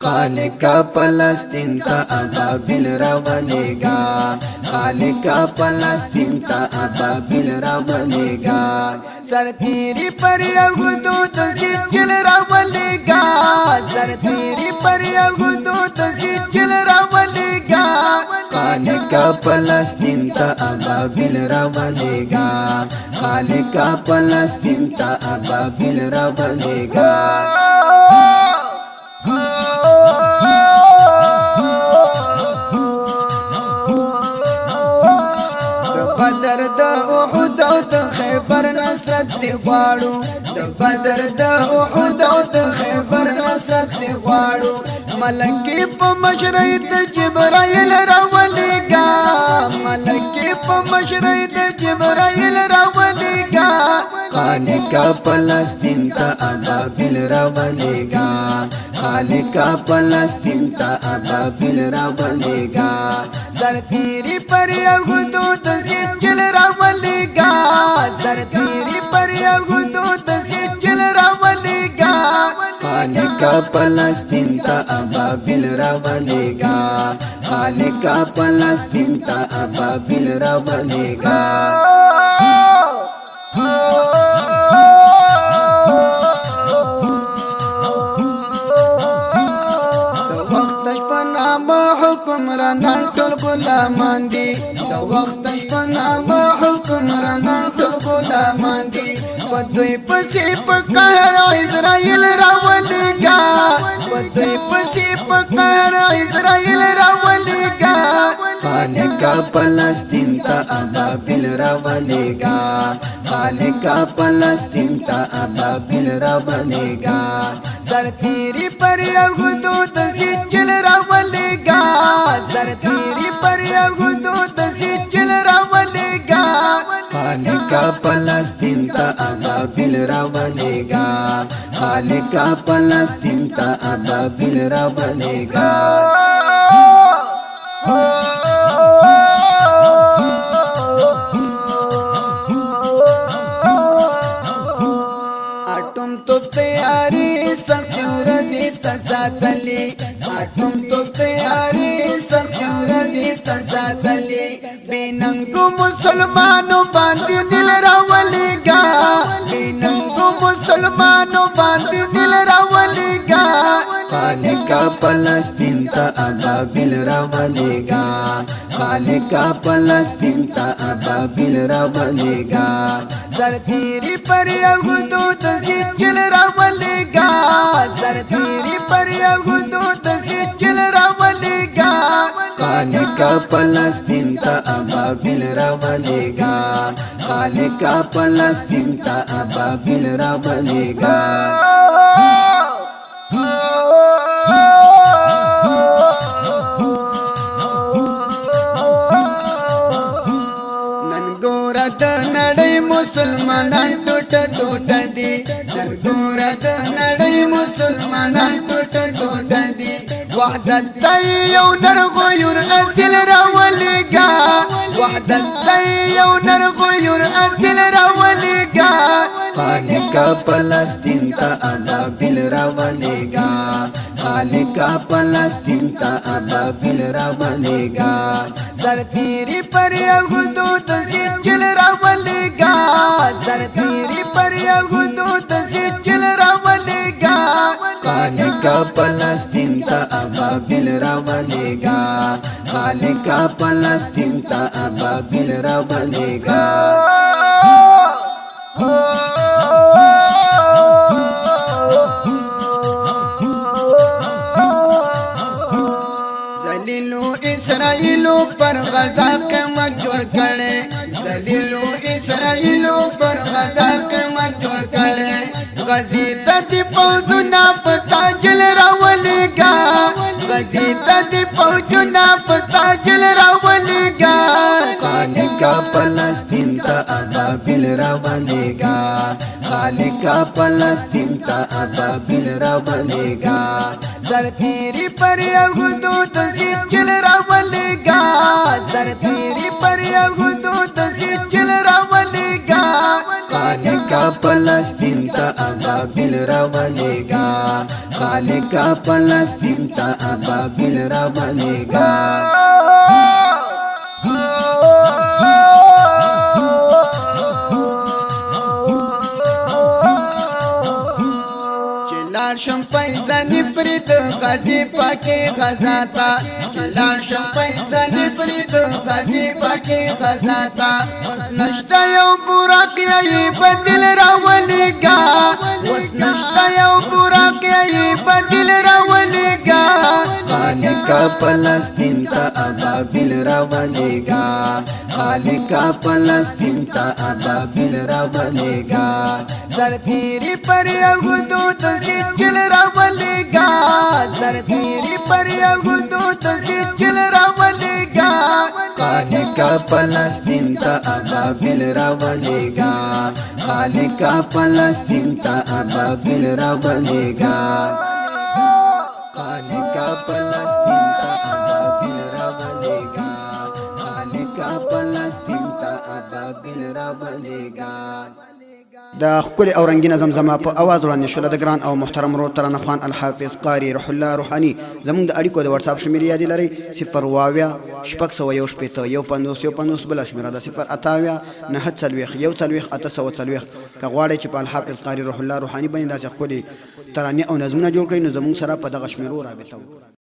खालिका फलस्तीन का अबाबिल रवलेगा, खालिका फलस्तीन का अबाबिल रवलेगा। सर तेरी पर यहूदूत सिज्जिल रवलेगा, सर तेरी पर यहूदूत सिज्जिल रवलेगा। खालिका फलस्तीन का अबाबिल रवलेगा, खालिका फलस्तीन का अबाबिल रवलेगा। बदर द उहुद द खैबर नसरत दिवाड़ू, बदर द उहुद द खैबर नसरत दिवाड़ू। मलकी प मशरईद जिब्राइल रवलेगा, मलकी प मशरईद जिब्राइल रवलेगा। खालिका फलस्तीन का अबाबिल रवलेगा, खालिका फलस्तीन का अबाबिल रवलेगा। सर तेरी पर यहूदूत सिज्जिल रवलेगा, सर तेरी पर यहूदूत सिज्जिल रवलेगा। खालिका फलस्तीन का अबाबिल रवलेगा, खालिका फलस्तीन का अबाबिल रवलेगा। हुक्मरान टोल गुलामान दी, वक्त पनामा हुक्मरान टोल गुलामान दी। वदुई पसी पकहर इज़राइल रवलेगा, वदुई पसी पकहर इज़राइल रवलेगा। खालिका फलस्तीन का अबाबिल रवलेगा, खालिका फलस्तीन का अबाबिल रवलेगा। सर तेरी पर यहूदूत सिज्जिल रवलेगा, सर तेरी पर यहूदूत सिज्जिल रवलेगा। खालिका फलस्तीन का अबाबिल रवलेगा, खालिका फलस्तीन का अबाबिल रवलेगा। आटुम तो तैयारी सत्युरजी तसादली, आटुम तो तैयारी सत्युरजी तसादली। बेनंगु मुसलमानों बांधी दिल रवलेगा, बेनंगु मुसलमानों बांधी दिल रवलेगा। खालिका फलस्तीन का अबाबिल रवलेगा, खालिका फलस्तीन का अबाबिल रवलेगा। सर तेरी पर यहूदूत सिज्जिल रवलेगा, सर तेरी पर यहूदूत सिज्जिल रवलेगा। खालिका फलस्तीन का अबाबिल रवलेगा, खालिका फलस्तीन का अबाबिल रवलेगा। ननगोरत नडई मुसलमान टूट टूट दी, ननगोरत नडई मुसलमान टूट टूट दी। वहदत यौनर गुयूर असिल रवलेगा, वहदत यौनर गुयूर असिल रवलेगा। खालिका फलस्तीन का अबाबिल रवलेगा, खालिका फलस्तीन का अबाबिल रवलेगा। सर तेरी पर यहूदूत सिज्जिल रवलेगा, सर तेरी पर यहूदूत सिज्जिल रवलेगा। खालिका फलस्तीन का अबाबिल रवलेगा, खालिका फलस्तीन का अबाबिल रवलेगा। जलीलो इस्राइलो पर गज़ा के मजूर करे, जलीलो इस्राइलो पर गज़ा के मजूर करे। गज़ी तदी पौजुना पताजिल रवलेगा, गज़ी तदी पौजुना पताजिल रवलेगा। खालिका फलस्तीन का अबाबिल रवलेगा, खालिका फलस्तीन का अबाबिल रवलेगा। सर तेरी पर यहूदूत सिज्जिल रवलेगा, सर तेरी पर यहूदूत सिज्जिल रवलेगा। خالقا فلسطین تا ابابیل راولېږه خالقا فلسطین تا ابابیل راولېږه شم پیزانی پرید غازی پاکی غزاتا لان شم پیزانی پرید غازی پاکی غزاتا نشتا یو براق یی بدل راولیگا نشتا یو براق یی بدل راولیگا خالقا فلسطین تا ابابیل راولیگا خالقا فلسطین تا ابابیل راولیگا سرتیری پر یغدو تسجل راولیگا سرتیری پر یغدو تسجل راولیگا خالقا فلسطین تا ابابیل راولیگا خالقا فلسطین تا ابابیل راولیگا خالقا فلسطین تا ابابیل راولیگا خالقا فلسطین تا ابابیل راولیگا د خپل او رنگینه زمزمه په اواز وړاندې شوله د ګران او محترم ورور ترانه خوان الحافظ قاری روح الله روحاني زموږ د اړیکو د واتساپ شمېرې یادې لرئ 0 شپږ سوه یو شپېته یو پنځوس یو پنځوس بله شمېره ده 0 اتاویا نهه څلوېښت یو څلوېښت اته سوه څلوېښت که غواړئ چې په الحافظ قاری روح الله روحاني باندې داسې ښکلې ترانې او نظمونه جوړ کړئ نو زموږ سره په دغه شمېرو رابطه وکړئ